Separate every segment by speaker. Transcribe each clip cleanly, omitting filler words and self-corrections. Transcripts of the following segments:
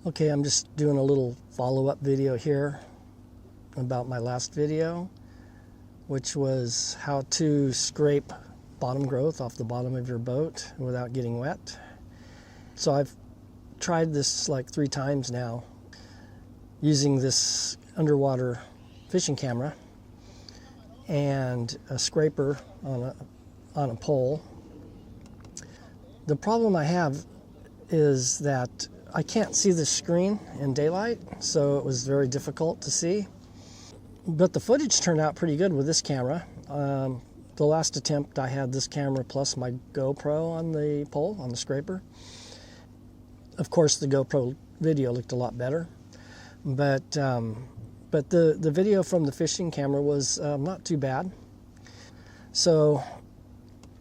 Speaker 1: Okay, I'm just doing a little follow-up video here about my last video, which was how to scrape bottom growth off the bottom of your boat without getting wet. So I've tried this like 3 times now using this underwater fishing camera and a scraper on a pole. The problem I have is that I can't see the screen in daylight, so it was very difficult to see. But the footage turned out pretty good with this camera. The last attempt I had this camera plus my GoPro on the pole, on the scraper. Of course the GoPro video looked a lot better, but the video from the fishing camera was not too bad. So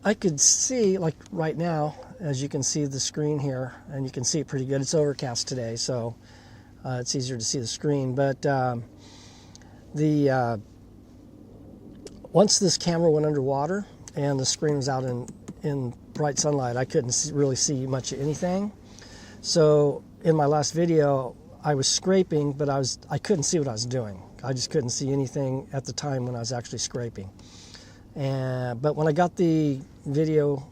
Speaker 1: I could see, like right now, as you can see the screen here, and you can see it pretty good. It's overcast today, so it's easier to see the screen. But once this camera went underwater and the screen was out in bright sunlight, I couldn't really see much of anything. So in my last video, I was scraping, but I couldn't see what I was doing. I just couldn't see anything at the time when I was actually scraping. But when I got the video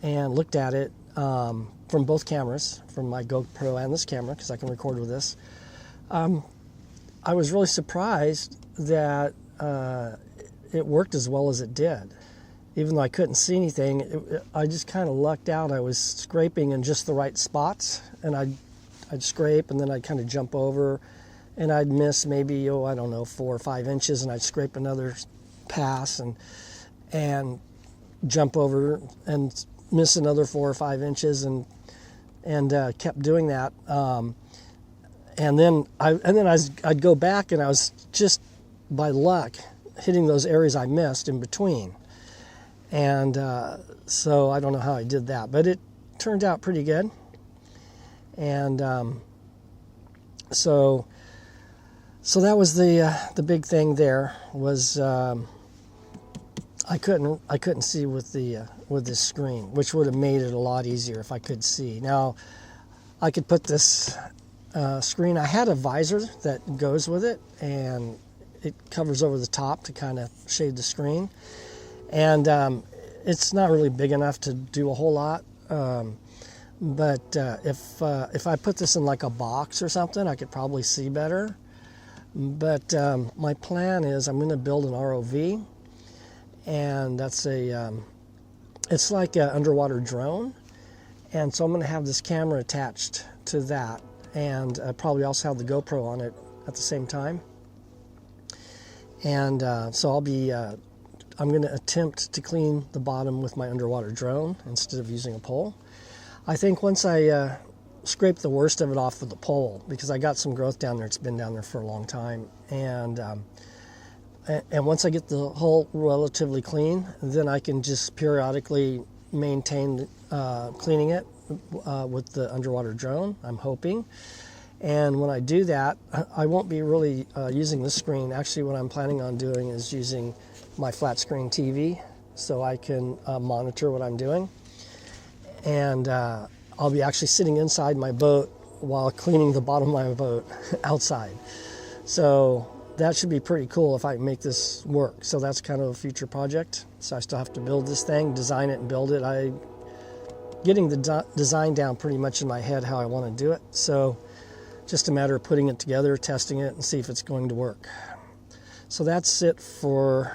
Speaker 1: and looked at it from both cameras, from my GoPro and this camera, because I can record with this, I was really surprised that it worked as well as it did. Even though I couldn't see anything, I just kind of lucked out. I was scraping in just the right spots, and I'd scrape, and then I'd kind of jump over, and I'd miss maybe, I don't know, 4 or 5 inches, and I'd scrape another pass and jump over and miss another 4 or 5 inches, and kept doing that. And then I'd go back, and I was just by luck hitting those areas I missed in between. And so I don't know how I did that, but it turned out pretty good. And so that was the big thing there, was I couldn't see with this screen, which would have made it a lot easier if I could see. Now I could put this screen. I had a visor that goes with it, and it covers over the top to kind of shade the screen. And it's not really big enough to do a whole lot. But if I put this in like a box or something, I could probably see better. But my plan is I'm going to build an ROV, and that's it's like an underwater drone. And so I'm going to have this camera attached to that, and probably also have the GoPro on it at the same time. And so I'm going to attempt to clean the bottom with my underwater drone instead of using a pole. I think once I scrape the worst of it off with the pole, because I got some growth down there. It's been down there for a long time. And once I get the hull relatively clean, then I can just periodically maintain cleaning it with the underwater drone, I'm hoping. And when I do that, I won't be really using this screen. Actually, what I'm planning on doing is using my flat screen TV so I can monitor what I'm doing. And I'll be actually sitting inside my boat while cleaning the bottom of my boat outside. So that should be pretty cool if I make this work. So that's kind of a future project. So I still have to build this thing, design it and build it. I'm getting the design down pretty much in my head how I want to do it. So just a matter of putting it together, testing it, and see if it's going to work. So that's it for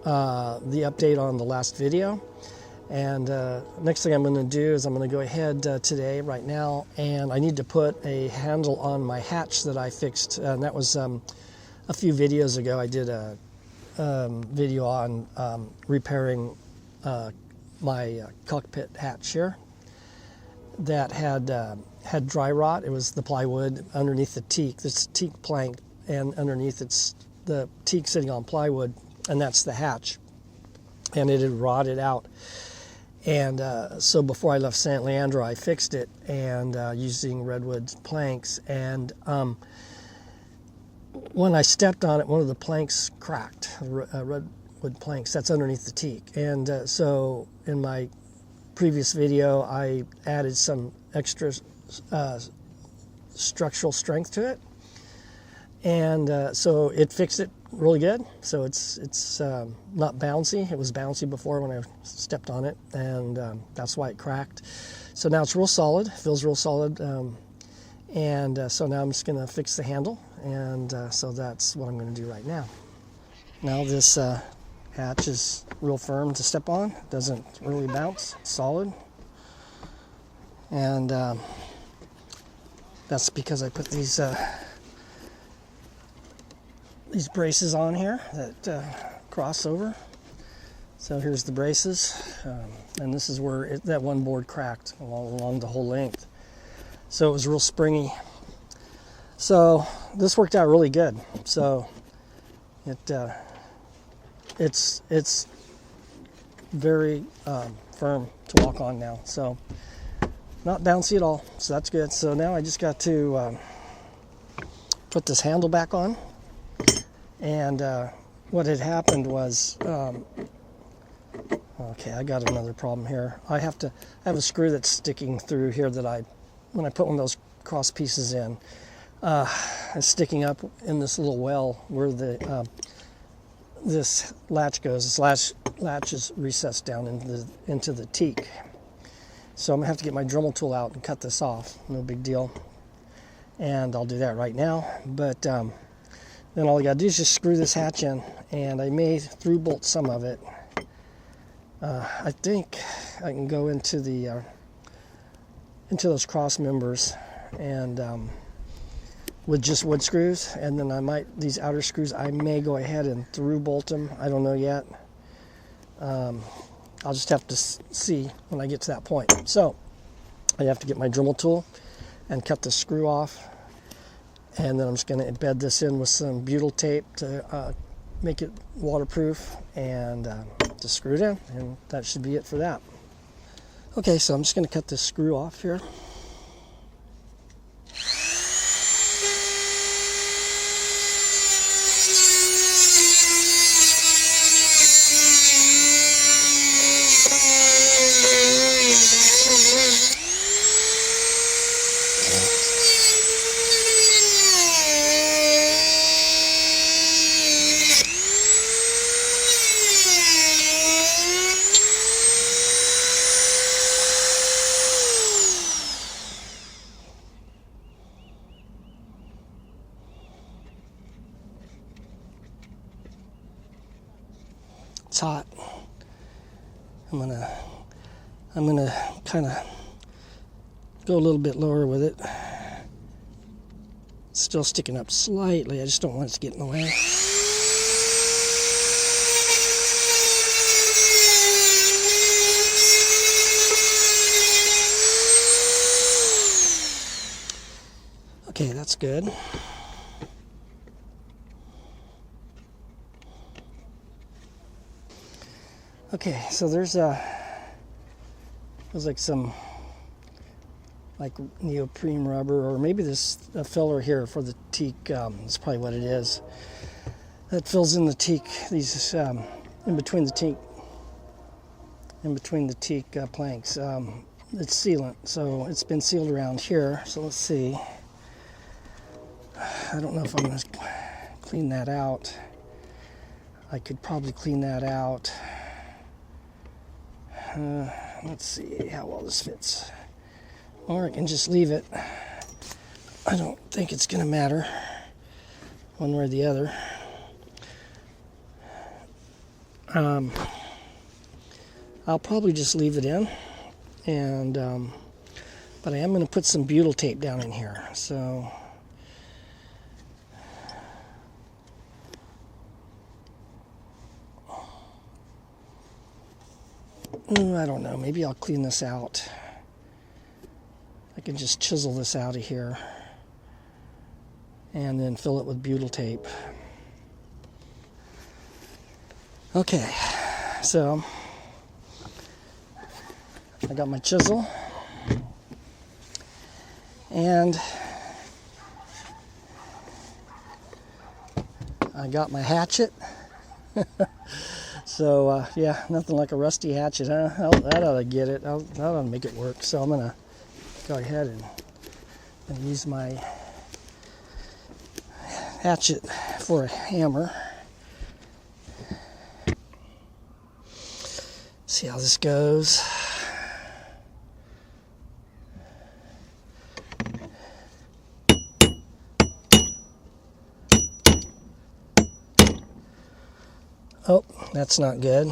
Speaker 1: the update on the last video. And next thing I'm going to do is I'm going to go ahead today, right now, and I need to put a handle on my hatch that I fixed. And that was a few videos ago. I did a video on repairing my cockpit hatch here that had dry rot. It was the plywood underneath the teak. This teak plank, and underneath it's the teak sitting on plywood, and that's the hatch. And it had rotted out. And so before I left San Leandro, I fixed it, and using redwood planks. And when I stepped on it, one of the planks cracked, redwood planks that's underneath the teak. And so in my previous video, I added some extra structural strength to it. And so it fixed it really good. So it's not bouncy. It was bouncy before when I stepped on it, and that's why it cracked. So now it's real solid, feels real solid. So now I'm just going to fix the handle, and so that's what I'm going to do right now. Now this hatch is real firm to step on. It doesn't really bounce. It's solid. And that's because I put these braces on here that cross over. So here's the braces, and this is where that one board cracked along the whole length. So it was real springy. So this worked out really good. So it's very firm to walk on now. So not bouncy at all. So that's good. So now I just got to put this handle back on. And what had happened was, okay, I got another problem here. I have a screw that's sticking through here that when I put one of those cross pieces in, it's sticking up in this little well where this latch goes. This latch is recessed down into the teak. So I'm gonna have to get my Dremel tool out and cut this off. No big deal. And I'll do that right now. But then all you gotta do is just screw this hatch in, and I may through bolt some of it. I think I can go into those cross members and with just wood screws, and then these outer screws, I may go ahead and through bolt them. I don't know yet. I'll just have to see when I get to that point. So I have to get my Dremel tool and cut the screw off. And then I'm just going to embed this in with some butyl tape to make it waterproof, and just screw it in, and that should be it for that. Okay, so I'm just going to cut this screw off here. It's hot. I'm gonna kind of go a little bit lower with it. It's still sticking up slightly. I just don't want it to get in the way. Okay, that's good. Okay, so there's like some neoprene rubber, or maybe this a filler here for the teak. That's probably what it is. That fills in the teak. These in between the teak planks. It's sealant, so it's been sealed around here. So let's see. I don't know if I'm going to clean that out. I could probably clean that out. Let's see how well this fits. Or I can just leave it. I don't think it's going to matter one way or the other. I'll probably just leave it in, and but I am going to put some butyl tape down in here. So I don't know, maybe I'll clean this out. I can just chisel this out of here and then fill it with butyl tape. Okay, so I got my chisel and I got my hatchet. So, yeah, nothing like a rusty hatchet, huh? That ought to get it. That ought to make it work. So I'm going to go ahead and I'm going to use my hatchet for a hammer. See how this goes. Oh, that's not good.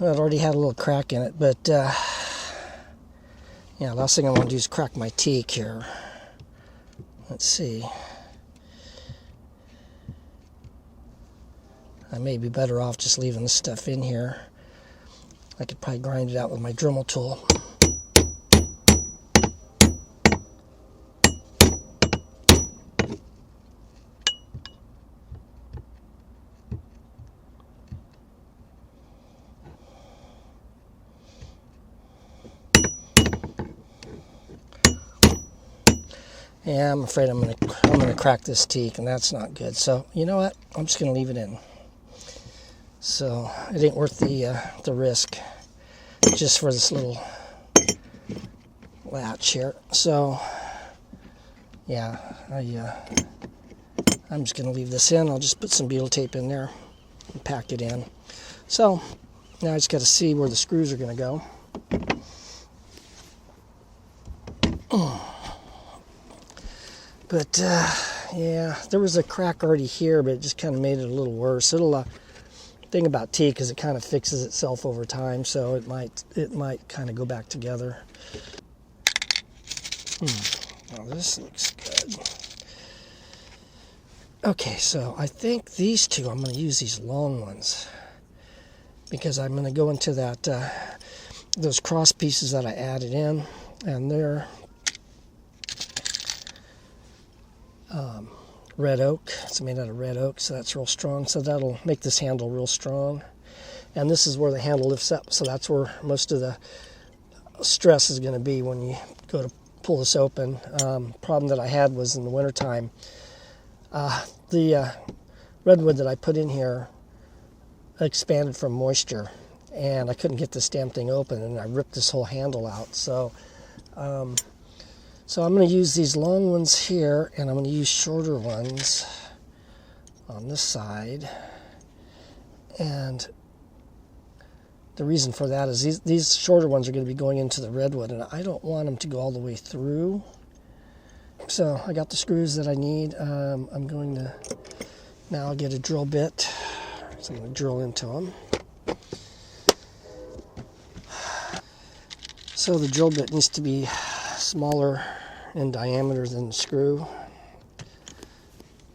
Speaker 1: Well, it already had a little crack in it, but yeah, last thing I want to do is crack my teak here. Let's see. I may be better off just leaving this stuff in here. I could probably grind it out with my Dremel tool. Yeah, I'm afraid I'm gonna crack this teak, and that's not good. So you know what? I'm just gonna leave it in. So it ain't worth the risk, just for this little latch here. So yeah, I'm just gonna leave this in. I'll just put some butyl tape in there and pack it in. So now I just got to see where the screws are gonna go. But yeah, there was a crack already here, but it just kind of made it a little worse. It'll thing about teak is it kind of fixes itself over time, so it might kind of go back together. Well, this looks good. Okay, so I think these two, I'm going to use these long ones because I'm going to go into that those cross pieces that I added in, and they're red oak. It's made out of red oak, so that's real strong. So that'll make this handle real strong. And this is where the handle lifts up, so that's where most of the stress is going to be when you go to pull this open. Problem that I had was in the wintertime, the redwood that I put in here expanded from moisture, and I couldn't get this damn thing open, and I ripped this whole handle out. So I'm going to use these long ones here, and I'm going to use shorter ones on this side. And the reason for that is these shorter ones are going to be going into the redwood, and I don't want them to go all the way through. So I got the screws that I need. I'm going to now get a drill bit. So I'm going to drill into them. So the drill bit needs to be smaller in diameter than the screw.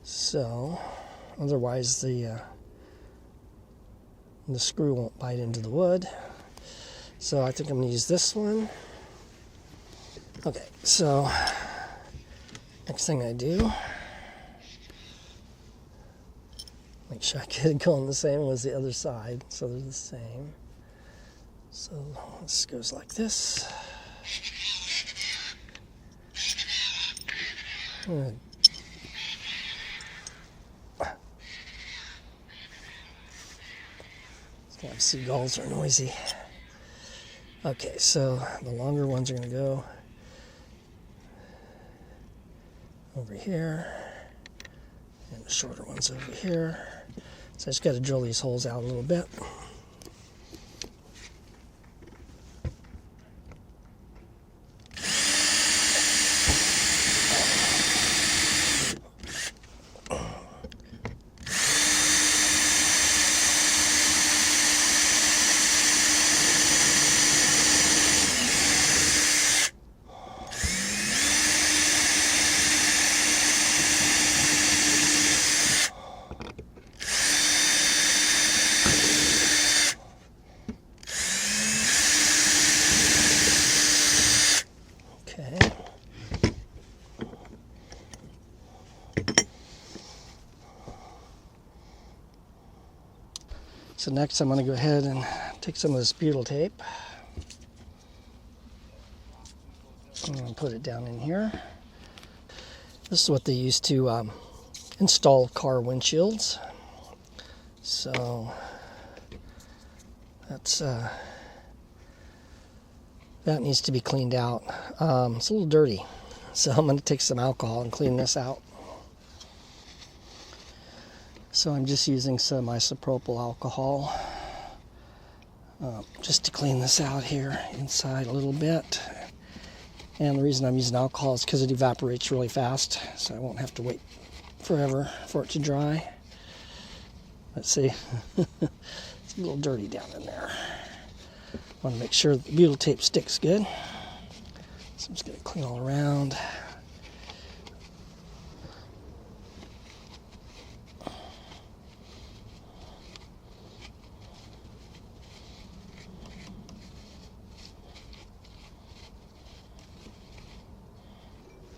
Speaker 1: So otherwise the screw won't bite into the wood. So I think I'm going to use this one. Okay, so next thing I do, make sure I get it going the same as the other side, so they're the same. So this goes like this. Good. Seagulls are noisy. Okay, so the longer ones are going to go over here, and the shorter ones over here. So I just got to drill these holes out a little bit. So next I'm going to go ahead and take some of this butyl tape and put it down in here. This is what they use to install car windshields. So that's that needs to be cleaned out. It's a little dirty, So I'm going to take some alcohol and clean this out. So I'm just using some isopropyl alcohol just to clean this out here inside a little bit. And the reason I'm using alcohol is because it evaporates really fast, so I won't have to wait forever for it to dry. Let's see, it's a little dirty down in there. I want to make sure the butyl tape sticks good. So I'm just going to clean all around.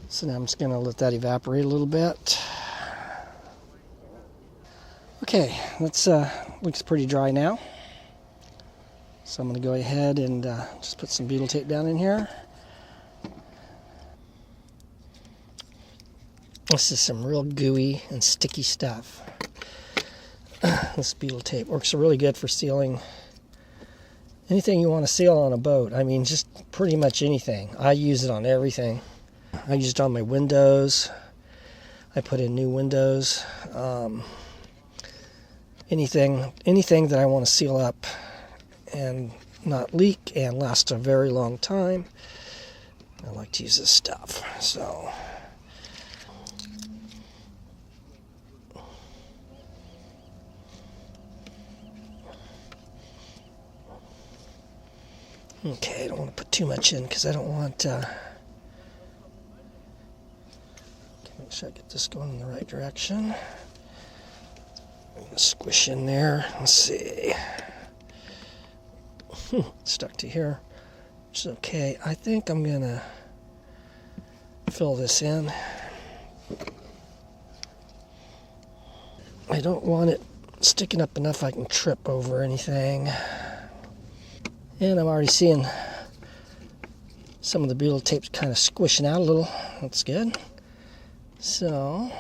Speaker 1: So now I'm just going to let that evaporate a little bit. Okay, that's looks pretty dry now. So I'm going to go ahead and just put some butyl tape down in here. This is some real gooey and sticky stuff. This butyl tape works really good for sealing anything you want to seal on a boat. I mean, just pretty much anything. I use it on everything. I use it on my windows. I put in new windows. Anything that I want to seal up and not leak and last a very long time, I like to use this stuff. So okay, I don't want to put too much in because I don't want make sure I get this going in the right direction. Squish in there. Let's see. Stuck to here. Which is okay. I think I'm gonna fill this in. I don't want it sticking up enough I can trip over anything. And I'm already seeing some of the butyl tape's kind of squishing out a little. That's good. So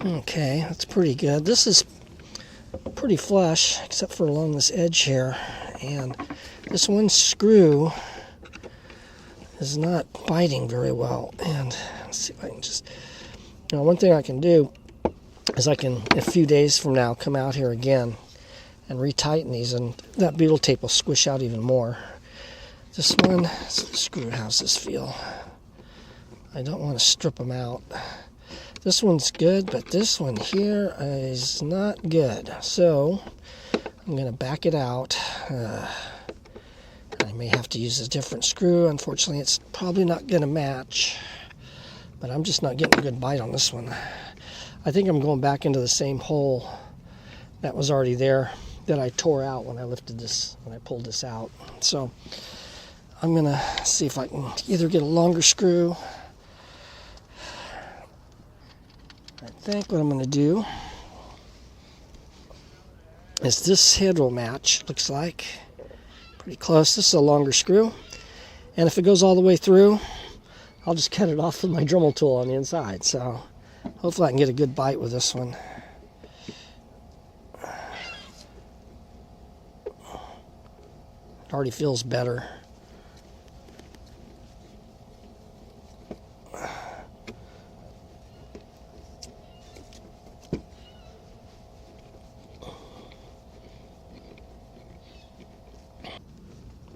Speaker 1: okay, that's pretty good. This is pretty flush, except for along this edge here. And this one screw is not biting very well. And let's see if I can just... Now, one thing I can do is I can, a few days from now, come out here again and retighten these, and that butyl tape will squish out even more. This one, the screw, how's this feel? I don't want to strip them out. This one's good, but this one here is not good. So I'm going to back it out. I may have to use a different screw. Unfortunately, it's probably not going to match, but I'm just not getting a good bite on this one. I think I'm going back into the same hole that was already there that I tore out when I lifted this, when I pulled this out. So I'm going to see if I can either get a longer screw. I think what I'm going to do is this head will match, looks like. Pretty close. This is a longer screw. And if it goes all the way through, I'll just cut it off with my Dremel tool on the inside. So hopefully I can get a good bite with this one. It already feels better.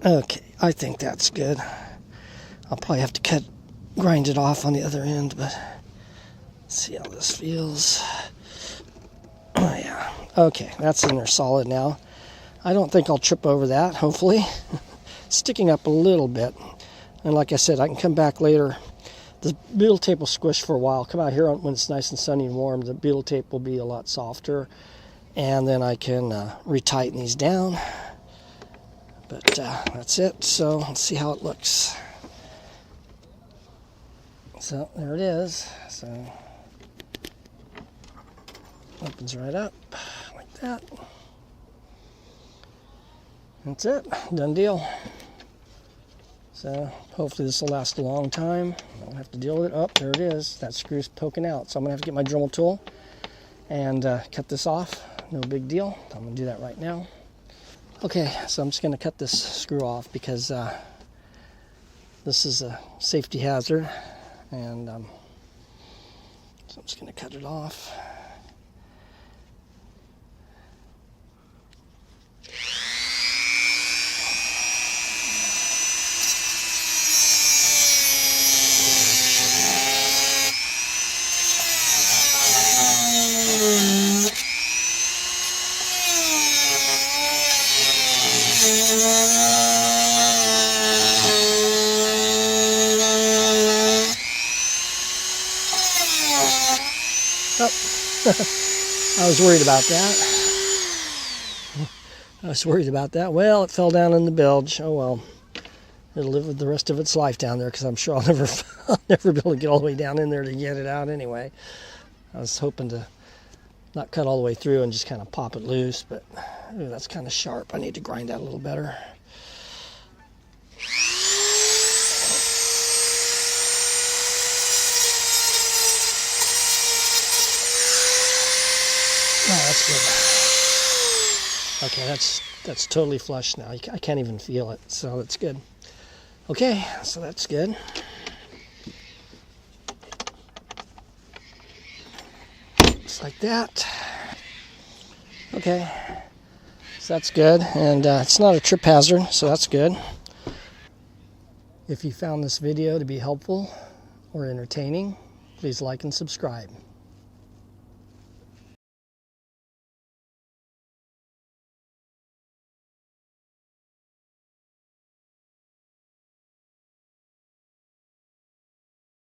Speaker 1: Okay, I think that's good. I'll probably have to grind it off on the other end, but let's see how this feels. Oh yeah, okay, that's in there solid now. I don't think I'll trip over that, hopefully. Sticking up a little bit. And like I said, I can come back later. The butyl tape will squish for a while. Come out here when it's nice and sunny and warm, the butyl tape will be a lot softer. And then I can retighten these down. But that's it. So let's see how it looks. So there it is. So opens right up like that. That's it. Done deal. So hopefully this will last a long time. I don't have to deal with it. Oh, there it is. That screw's poking out. So I'm going to have to get my Dremel tool and cut this off. No big deal. I'm going to do that right now. Okay, so I'm just going to cut this screw off because this is a safety hazard. And so I'm just going to cut it off. Oh, I was worried about that. Well, it fell down in the bilge. Oh well. It'll live with the rest of its life down there because I'm sure I'll never be able to get all the way down in there to get it out anyway. I was hoping to not cut all the way through and just kind of pop it loose, but ooh, that's kind of sharp. I need to grind that a little better. Oh, that's good. Okay, that's totally flush now. I can't even feel it, so that's good. Okay, so that's good. Just like that. Okay, so that's good, and it's not a trip hazard, so that's good. If you found this video to be helpful or entertaining, please like and subscribe.